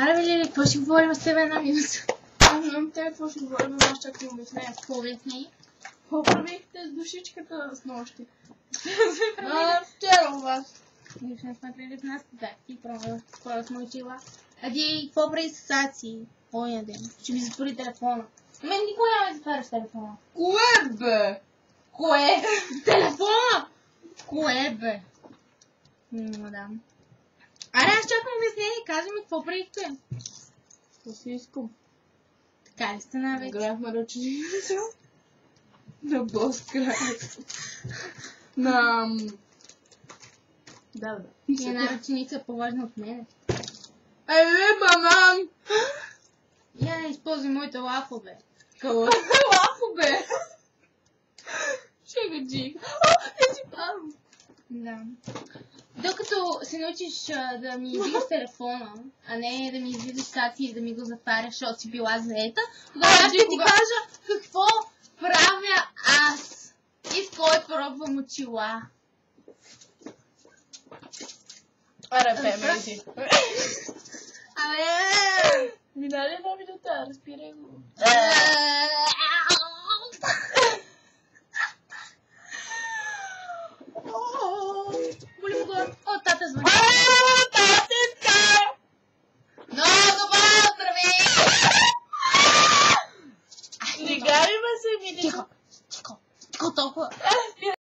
Аре, бе, какво ще говорим с тебе една минута? Аз не знам тебе какво ще говорим, но аз чак ти обясня. Какво обясни? Какво правихте с душичката с нощи? Вчера у вас. Ние ще смотрели в нас, да, и пробвах, скоро сме учила. Ади, какво прави с Аци? Оня ден, ще ми затвори телефона. Мен никога няма да затваряш телефона. Кое бе? Кое? Телефона! Кое бе? Да. Аре, аз чакам обяснение, кажи ми какво правихте. Какво си искам? Така ли сте навече? Играхме ръченица. На бос край. На... Да. И една ръченица е по-важна от мене. Банан! Я не използвай моите лафове. Лафове! Шегаджи. Не си парам. Да. Докато се научиш да ми издигаш телефона, а не да ми извидиш стати и да ми го затваряш, защото си била заета, тогава ще ти кажа какво правя аз и в кой пробвам очила. Аре, пеме си. Абе! Минали една минута, разбирай го.